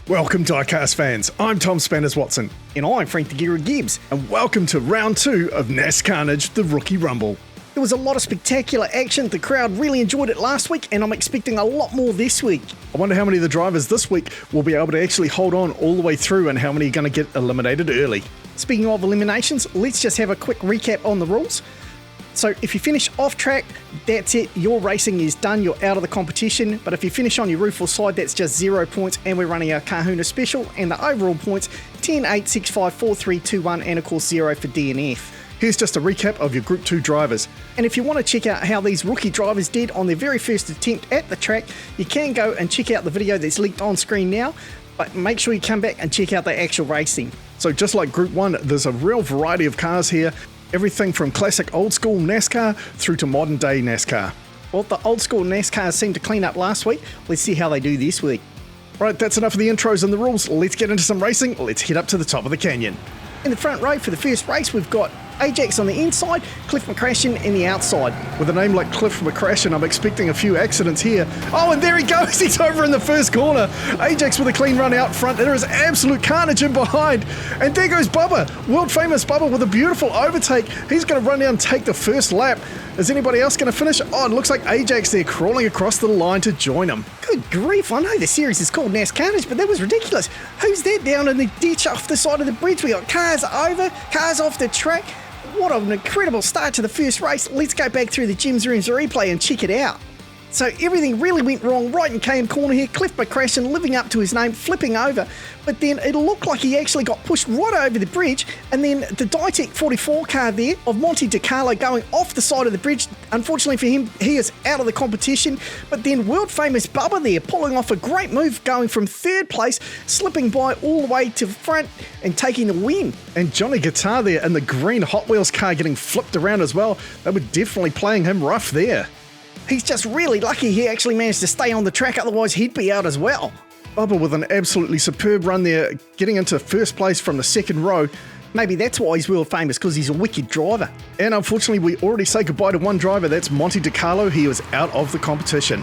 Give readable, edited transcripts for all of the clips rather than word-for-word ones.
Welcome diecast fans, I'm Tom Spanners Watson. And I'm Frank the Gear Gibbs. And welcome to round 2 of NASCARnage the Rookie Rumble. There was a lot of spectacular action, the crowd really enjoyed it last week and I'm expecting a lot more this week. I wonder how many of the drivers this week will be able to actually hold on all the way through and how many are going to get eliminated early. Speaking of eliminations, let's just have a quick recap on the rules. So if you finish off track, that's it, your racing is done, you're out of the competition. But if you finish on your roof or side, that's just 0 points, and we're running our Kahuna special, and the overall points, 10, 8, 6, 5, 4, 3, 2, 1, and of course 0 for DNF. Here's just a recap of your Group 2 drivers. And if you want to check out how these rookie drivers did on their very first attempt at the track, you can go and check out the video that's linked on screen now, but make sure you come back and check out the actual racing. So just like Group 1, there's a real variety of cars here. Everything from classic old school NASCAR through to modern day NASCAR. Well, the old school NASCAR seemed to clean up last week. Let's see how they do this week. Right, that's enough of the intros and the rules. Let's get into some racing. Let's head up to the top of the canyon. In the front row for the first race, we've got Ajax on the inside, Cliff McCrashen in the outside. With a name like Cliff McCrashen, I'm expecting a few accidents here. Oh, and there he goes. He's over in the first corner. Ajax with a clean run out front. There is absolute carnage in behind. And there goes Bubba, world famous Bubba with a beautiful overtake. He's going to run down and take the first lap. Is anybody else going to finish? Oh, it looks like Ajax there crawling across the line to join him. Good grief, I know the series is called NASCARnage, but that was ridiculous. Who's that down in the ditch off the side of the bridge? We got cars over, cars off the track. What an incredible start to the first race. Let's go back through the Jim's Rooms replay and check it out. So everything really went wrong right in KM corner here. Cliff McCrashen living up to his name, flipping over. But then it looked like he actually got pushed right over the bridge. And then the Dietec 44 car there of Monte DiCarlo going off the side of the bridge. Unfortunately for him, he is out of the competition. But then world famous Bubba there pulling off a great move, going from third place, slipping by all the way to the front and taking the win. And Johnny Guitar there in the green Hot Wheels car getting flipped around as well. They were definitely playing him rough there. He's just really lucky he actually managed to stay on the track, otherwise he'd be out as well. Bubba with an absolutely superb run there, getting into first place from the second row. Maybe that's why he's world famous, because he's a wicked driver. And unfortunately, we already say goodbye to one driver, that's Monte DiCarlo. He was out of the competition.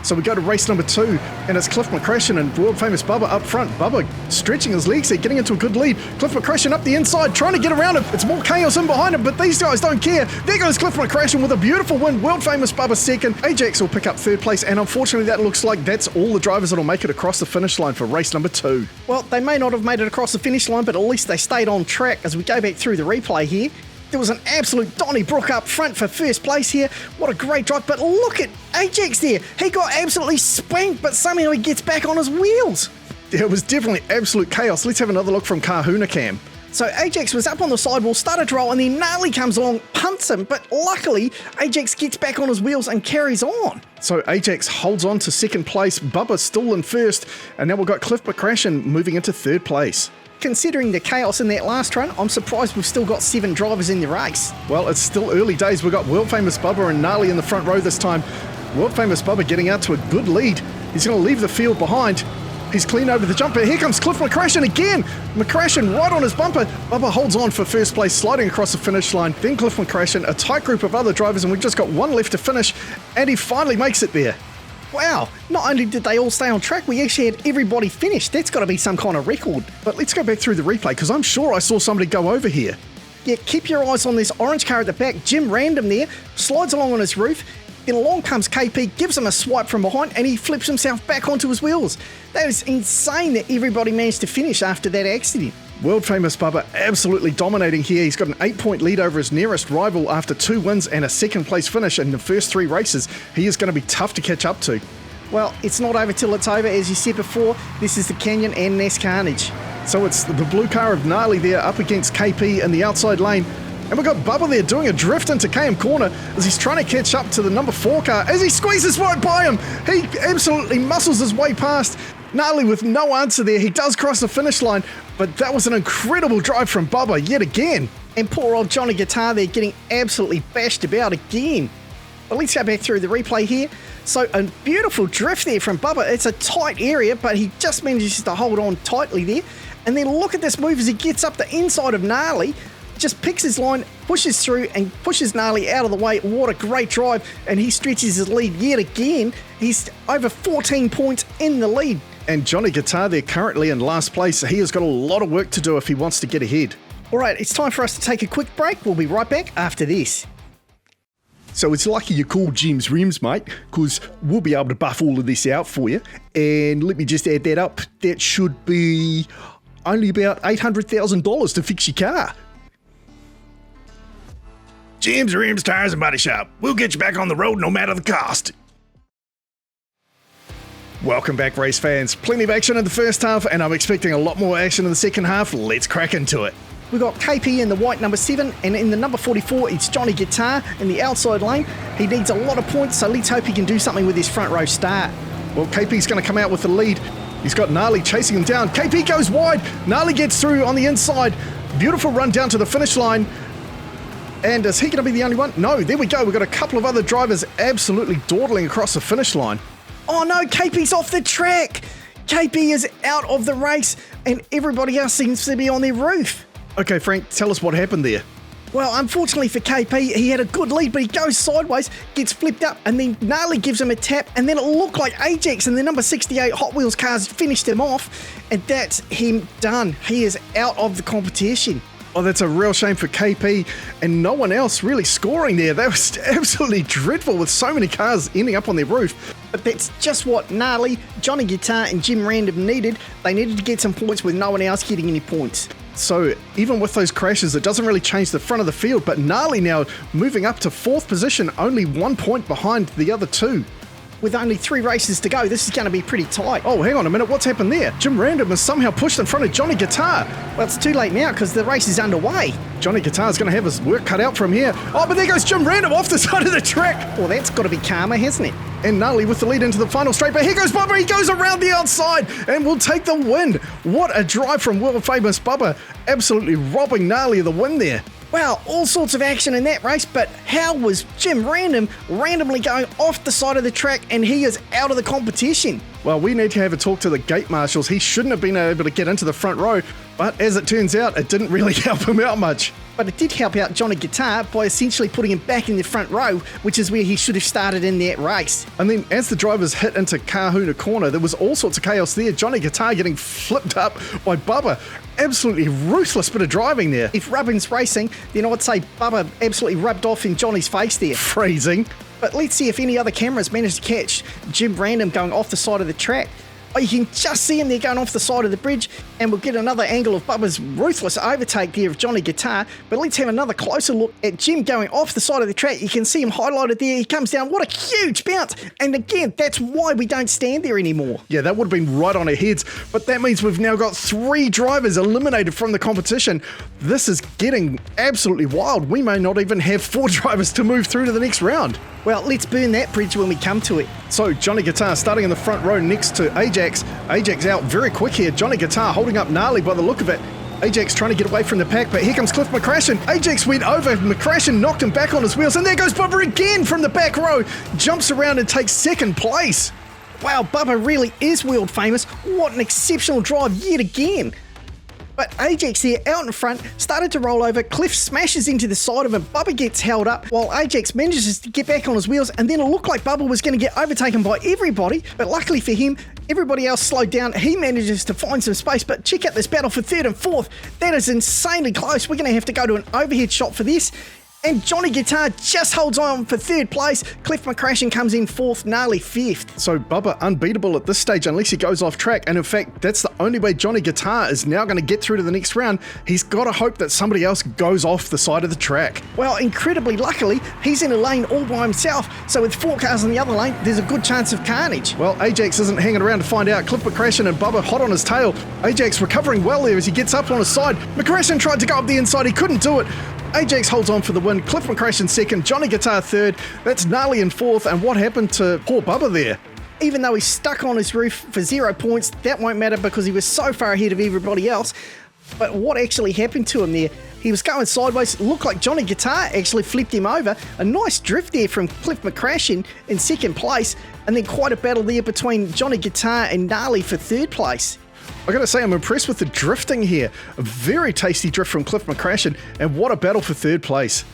So we go to race number 2, and it's Cliff McCrashen and world famous Bubba up front. Bubba stretching his legs there, getting into a good lead. Cliff McCrashen up the inside, trying to get around him. It's more chaos in behind him, but these guys don't care. There goes Cliff McCrashen with a beautiful win. World famous Bubba second. Ajax will pick up third place, and unfortunately that looks like that's all the drivers that'll make it across the finish line for race number 2. Well, they may not have made it across the finish line, but at least they stayed on track. As we go back through the replay here, there was an absolute Donnybrook up front for first place here. What a great drive, but look at Ajax there. He got absolutely spanked, but somehow he gets back on his wheels. Yeah, it was definitely absolute chaos. Let's have another look from Kahuna Cam. So Ajax was up on the sidewall, started to roll, and then Gnarly comes along, punts him, but luckily Ajax gets back on his wheels and carries on. So Ajax holds on to second place, Bubba still in first, and now we've got Cliff McCrashen moving into third place. Considering the chaos in that last run, I'm surprised we've still got 7 drivers in the race. Well, it's still early days. We've got world famous Bubba and Gnarly in the front row this time. World famous Bubba getting out to a good lead. He's going to leave the field behind. He's clean over the jumper. Here comes Cliff McCrashen again. McCrashen right on his bumper. Bubba holds on for first place, sliding across the finish line. Then Cliff McCrashen, a tight group of other drivers, and we've just got one left to finish, and he finally makes it there. Wow, not only did they all stay on track, we actually had everybody finish. That's got to be some kind of record. But let's go back through the replay, because I'm sure I saw somebody go over here. Yeah, keep your eyes on this orange car at the back. Jim Random there, slides along on his roof. Then along comes KP, gives him a swipe from behind, and he flips himself back onto his wheels. That is insane that everybody managed to finish after that accident. World famous Bubba absolutely dominating here. He's got an 8-point lead over his nearest rival after 2 wins and a second place finish in the first 3 races. He is going to be tough to catch up to. Well, it's not over till it's over. As you said before, this is the Canyon and NASCARnage. So it's the blue car of Gnarly there up against KP in the outside lane. And we've got Bubba there doing a drift into KM corner as he's trying to catch up to the number 4 car. As he squeezes right by him, he absolutely muscles his way past. Gnarly with no answer there. He does cross the finish line, but that was an incredible drive from Bubba yet again. And poor old Johnny Guitar there getting absolutely bashed about again. But let's go back through the replay here. So a beautiful drift there from Bubba. It's a tight area, but he just manages to hold on tightly there. And then look at this move as he gets up the inside of Gnarly. just picks his line, pushes through and pushes Gnarly out of the way. What a great drive, and he stretches his lead yet again. He's over 14 points in the lead. And Johnny Guitar there currently in last place. He has got a lot of work to do if he wants to get ahead. All right, it's time for us to take a quick break. We'll be right back after this. So it's lucky you called Jim's Rims, mate, because we'll be able to buff all of this out for you. And let me just add that up. That should be only about $800,000 to fix your car. Jim's Rims Tires and Body Shop. We'll get you back on the road no matter the cost. Welcome back, race fans. Plenty of action in the first half, and I'm expecting a lot more action in the second half. Let's crack into it. We've got KP in the white number 7, and in the number 44, it's Johnny Guitar in the outside lane. He needs a lot of points, so let's hope he can do something with his front row start. Well, KP's going to come out with the lead. He's got Gnarly chasing him down. KP goes wide. Gnarly gets through on the inside. Beautiful run down to the finish line. And is he going to be the only one? No, there we go. We've got a couple of other drivers absolutely dawdling across the finish line. Oh no, KP's off the track. KP is out of the race, and everybody else seems to be on their roof. Okay, Frank, tell us what happened there. Well, unfortunately for KP, he had a good lead, but he goes sideways, gets flipped up, and then Gnarly gives him a tap, and then it looked like Ajax and the number 68 Hot Wheels cars finished him off, and that's him done. He is out of the competition. Oh, that's a real shame for KP, and no one else really scoring there. That was absolutely dreadful with so many cars ending up on their roof. But that's just what Gnarly, Johnny Guitar, and Jim Random needed. They needed to get some points with no one else getting any points. So even with those crashes, it doesn't really change the front of the field, but Gnarly now moving up to 4th position, only 1 point behind the other two. With only 3 races to go, this is going to be pretty tight. Oh, hang on a minute, what's happened there? Jim Random is somehow pushed in front of Johnny Guitar. Well, it's too late now because the race is underway. Johnny Guitar's going to have his work cut out from here. Oh, but there goes Jim Random off the side of the track. Well, that's got to be karma, hasn't it? And Gnarly with the lead into the final straight, but here goes Bubba, he goes around the outside and will take the win. What a drive from world famous Bubba, absolutely robbing Gnarly of the win there. Wow, all sorts of action in that race, but how was Jim Random randomly going off the side of the track and he is out of the competition? Well, we need to have a talk to the gate marshals. He shouldn't have been able to get into the front row, but as it turns out, it didn't really help him out much. But it did help out Johnny Guitar by essentially putting him back in the front row, which is where he should have started in that race. And then as the drivers hit into Kahuna Corner, there was all sorts of chaos there. Johnny Guitar getting flipped up by Bubba. Absolutely ruthless bit of driving there. If rubbing's racing, then I'd say Bubba absolutely rubbed off in Johnny's face there. Freezing. But let's see if any other cameras managed to catch Jim Random going off the side of the track. Oh, you can just see him there going off the side of the bridge, and we'll get another angle of Bubba's ruthless overtake there of Johnny Guitar. But let's have another closer look at Jim going off the side of the track. You can see him highlighted there. He comes down. What a huge bounce. And again, that's why we don't stand there anymore. Yeah, that would have been right on our heads. But that means we've now got 3 drivers eliminated from the competition. This is getting absolutely wild. We may not even have 4 drivers to move through to the next round. Well, let's burn that bridge when we come to it. So Johnny Guitar starting in the front row next to Ajax. Ajax out very quick here. Johnny Guitar holding up Gnarly by the look of it. Ajax trying to get away from the pack, but here comes Cliff McCrashen. Ajax went over, McCrashen knocked him back on his wheels, and there goes Bubba again from the back row. Jumps around and takes 2nd place. Wow, Bubba really is world famous. What an exceptional drive yet again. But Ajax here out in front started to roll over. Cliff smashes into the side of him. Bubba gets held up while Ajax manages to get back on his wheels, and then it looked like Bubba was going to get overtaken by everybody. But luckily for him, everybody else slowed down. He manages to find some space, but check out this battle for 3rd and 4th. That is insanely close. We're going to have to go to an overhead shot for this. And Johnny Guitar just holds on for 3rd place. Cliff McCrashen comes in 4th, Gnarly 5th. So Bubba unbeatable at this stage unless he goes off track. And in fact, that's the only way Johnny Guitar is now going to get through to the next round. He's got to hope that somebody else goes off the side of the track. Well, incredibly luckily, he's in a lane all by himself. So with 4 cars in the other lane, there's a good chance of carnage. Well, Ajax isn't hanging around to find out. Cliff McCrashen and Bubba hot on his tail. Ajax recovering well there as he gets up on his side. McCrashen tried to go up the inside. He couldn't do it. Ajax holds on for the win. Cliff McCrashen 2nd, Johnny Guitar 3rd. That's Gnarly in 4th. And what happened to poor Bubba there? Even though he's stuck on his roof for 0 points, that won't matter because he was so far ahead of everybody else. But what actually happened to him there? He was going sideways. Looked like Johnny Guitar actually flipped him over. A nice drift there from Cliff McCrashen in 2nd place. And then quite a battle there between Johnny Guitar and Gnarly for 3rd place. I gotta say, I'm impressed with the drifting here. A very tasty drift from Cliff McCrashen, and what a battle for third place.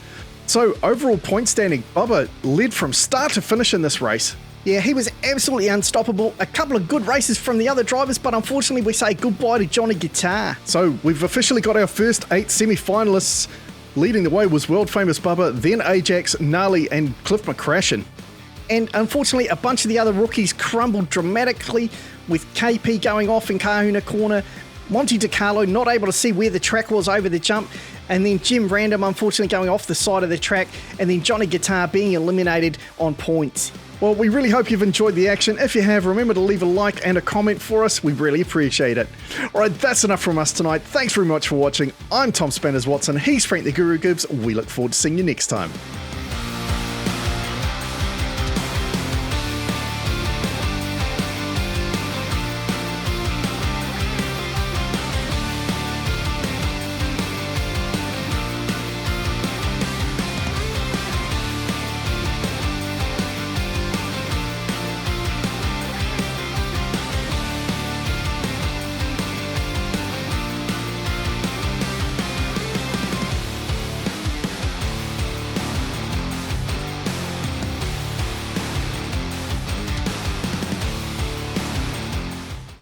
So, overall point standing, Bubba led from start to finish in this race. Yeah, he was absolutely unstoppable. A couple of good races from the other drivers, but unfortunately we say goodbye to Johnny Guitar. So, we've officially got our first 8 semi-finalists. Leading the way was world famous Bubba, then Ajax, Gnarly, and Cliff McCrashen. And unfortunately, a bunch of the other rookies crumbled dramatically, with KP going off in Kahuna Corner, Monte DiCarlo not able to see where the track was over the jump, and then Jim Random unfortunately going off the side of the track, and then Johnny Guitar being eliminated on points. Well, we really hope you've enjoyed the action. If you have, remember to leave a like and a comment for us. We really appreciate it. Alright, that's enough from us tonight. Thanks very much for watching. I'm Tom Spanners Watson. He's Frank the Guru Gibbs. We look forward to seeing you next time.